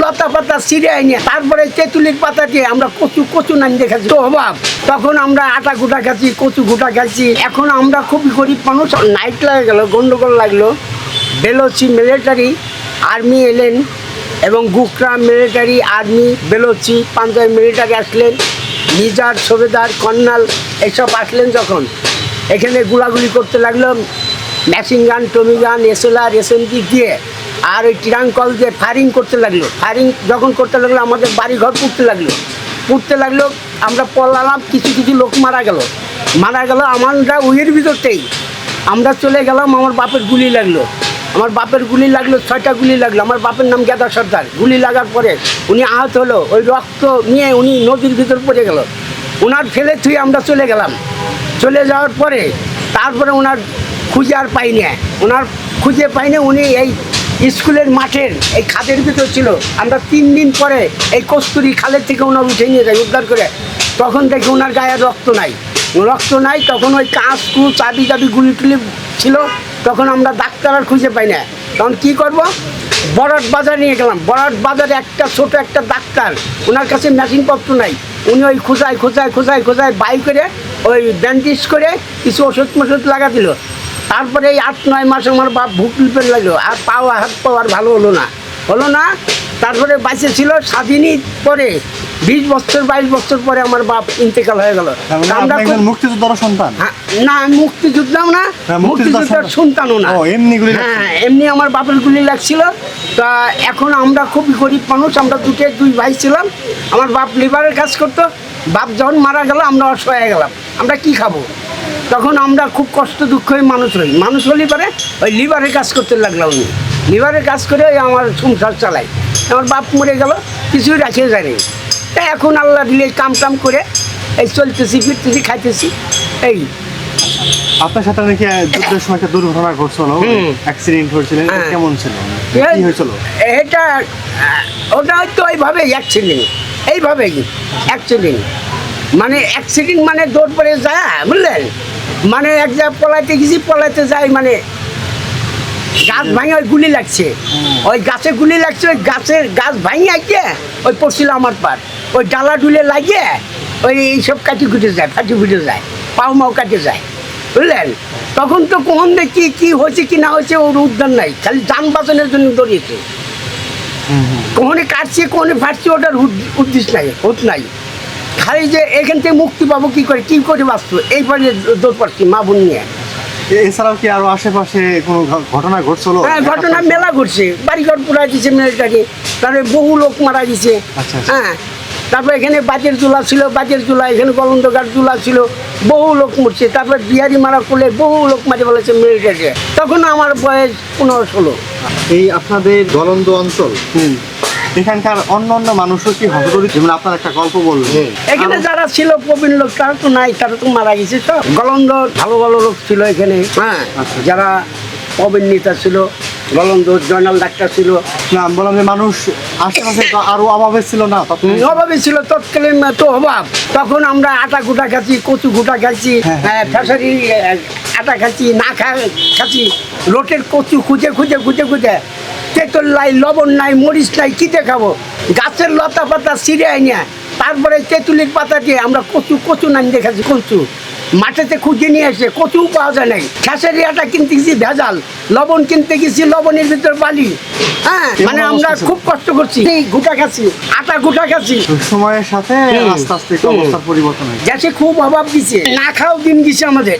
লতা পাতা ছিঁড়ে আইনি তারপরে তেঁতুলির পাতা দিয়ে আমরা কচু কচু নাম দেখাচ্ছি তো অভাব। তখন আমরা আটা গুটা খাচ্ছি, কচু গুটা খাচ্ছি। এখন আমরা খুবই গরিব মানুষ। নাইট লাগে গেল, গন্ডগোল লাগলো। বেলোচি মিলিটারি আর্মি এলেন এবং গুকরা মিলিটারি আর্মি বেলোচি পাঞ্জাব মিলিটারি আসলেন, মিজার সুবেদার কর্নাল এইসব আসলেন। যখন এখানে গুলাগুলি করতে লাগলো, মেশিন গান টমি গান এসএলআর এসএমজি দিয়ে আর ওই ট্রাঙ্কল দিয়ে ফায়ারিং করতে লাগলো। ফায়ারিং যখন করতে লাগলো আমাদের বাড়িঘর পুড়তে লাগলো। আমরা পলালাম, কিছু কিছু লোক মারা গেল। আমরা উইয়ের ভিতরতেই আমরা চলে গেলাম। আমার বাপের গুলি লাগলো, 6টা গুলি লাগলো। আমার বাপের নাম গেদা সর্দার। গুলি লাগার পরে উনি আহত হলো। ওই রক্ত নিয়ে উনি নদীর ভিতর পড়ে গেল। ওনার ফেলে থুয়ে আমরা চলে গেলাম। চলে যাওয়ার পরে তারপরে ওনার খুঁজে আর খুঁজে পাইনি। উনি এই স্কুলের মাঠের এই খাদের ভিতর ছিল। আমরা 3 দিন পরে এই কস্তুরি খালের থেকে ওনার উঠে নিয়ে যাই উদ্ধার করে। তখন দেখি ওনার গায়ে রক্ত নাই। তখন ওই কাঁচ চাবি গুলি টুলি ছিল। তখন আমরা ডাক্তার আর খুঁজে পাই না। তখন কী করব, বরাট বাজার নিয়ে গেলাম। বরাট বাজারে ছোট একটা ডাক্তার, ওনার কাছে মেশিনপত্র নাই। উনি ওই খোঁজায় বাই করে ওই ব্যান্ডেজ করে কিছু ওষুধ লাগা দিল। তারপরে এই 8-9 মাস আমার বাপ ভুক লিপের লাগলো। আর হাত পাও আর ভালো হলো না। তারপরে বাইসে ছিল। স্বাধীনই পরে 20 বছর 22 বছর পরে আমার বাপ ইন্তেকাল হয়ে গেল। আমরা মুক্তিযোদ্ধার সন্তান না, মুক্তিযোদ্ধাও না, মুক্তিযোদ্ধার সন্তানও না। হ্যাঁ, এমনি আমার বাপের গুলি লাগছিল। তা এখন আমরা খুবই গরিব মানুষ। আমরা দুই ভাই ছিলাম। আমার বাপ লিভারের কাজ করতো। বাপ যখন মারা গেল আমরা অসহায় হয়ে গেলাম। আমরা কি খাবো? তখন আমরা খুব কষ্ট দুঃখ হয়ে মানুষ হলে পারে ওই লিভারের কাজ করতে লাগলাম। উনি লিভারের কাজ করে আমার সংসার চালাই। আমার বাপ মরে গেল, কিছুই রাখিয়ে যায়নি। তাই এখন আল্লাহ দিলে কাম করে এই চলতেছি, ফিরতেছি, খাইতেছি। এই আপনার সাথে নাকি যুদ্ধের সময় একটা দুর্ঘটনা ঘটছিল, অ্যাক্সিডেন্ট হয়েছিল, কেমন ছিল, কি হয়েছিল? ওটা হয়তো এইভাবেই অ্যাক্সিডেন্ট মানে দৌড় পড়ে যায়, বুঝলেন? মানে এক জায়গায় পলাইতে যাই, মানে গাছ ভাঙে ওই গুলি লাগছে, ওই গাছে গুলি লাগছে, ওই গাছ ভাঙে গিয়ে ওই পড়ছিল আমার পার, ওই ডালা ডুলে লাগিয়ে ওই এইসব ফাটি ফুটে যায়, পাও মাও কাটে যায়, বুঝলেন? তখন তো কখন দেখি কি হয়েছে কি না হয়েছে ওর উদ্ধার নাই, খালি যান বাঁচানোর জন্য দৌড়িয়েছে। কখনই কাটছে কখনই ফাটছে, ওটার উদ্দেশ্য নাই। খালি যে এখান থেকে মুক্তি পাবো কি করে বাঁচতো, এইবারে দৌড় পাচ্ছি মা বোন নিয়ে। এছাড়াও কি আরো আশেপাশে কোনো ঘটনা ঘটছিল? হ্যাঁ, ঘটনা মেলা ঘটছে। বাড়িঘর পুরা দিচ্ছে মিলিটারি, তারপরে বহু লোক মারা গেছে। হ্যাঁ, তারপর এখানে বাজের চুলা ছিল, এখানে গলন্দগার চুলা ছিল, বহু লোক মরছে। তারপর বিহারি মারা করলে বহু লোক মারি বলেছে মিলিটারি। তখন আমার বয়স 15-16। এই আপনাদের গলন্দ অঞ্চল, এখানকার অন্য মানুষও কি হতদরিদ্র? যেমন আপনার একটা গল্প বললেন, এখানে যারা ছিল প্রবীণ লোক তারা তো নাই, তারা তো মারা গেছে। সব গলন্দ ভালো লোক ছিল এখানে। হ্যাঁ, যারা প্রবীণ নেতা ছিল, গলন্দ জয়নাল ডাক্তার ছিল। না, বললাম যে মানুষ আশেপাশে আরো অভাবে ছিল না? অভাবে ছিল, তৎকালীন তো অভাব। তখন আমরা আটা গুটা খাচ্ছি, কচু গুটা খাচ্ছি, ফেসারি আটা খাচ্ছি, না খাচ্ছি রোটের কচু খুঁজে তেঁতুল নাই, লবণ নাই, মরিচ নাই, কি দেখাবো? গাছের লতা পাতা ছিঁড়ে আইনি তারপরে তেঁতুলির পাতা দিয়ে আমরা কচু নাম দেখাচ্ছি। কচু মাঠেতে খুঁজে নিয়ে এসে কচু পাওয়া যায় নাই। খেসারি আটা কিনতে গেছি ভেজাল, লবণ কিনতে গেছি লবণের ভিতর বালি। হ্যাঁ, মানে আমরা খুব কষ্ট করছি, আটা গুটা খাচ্ছি। সময়ের সাথে আস্তে আস্তে অবস্থার পরিবর্তন হয়, গ্যাসে খুব অভাব দিচ্ছে, না খাও দিন গেছে আমাদের।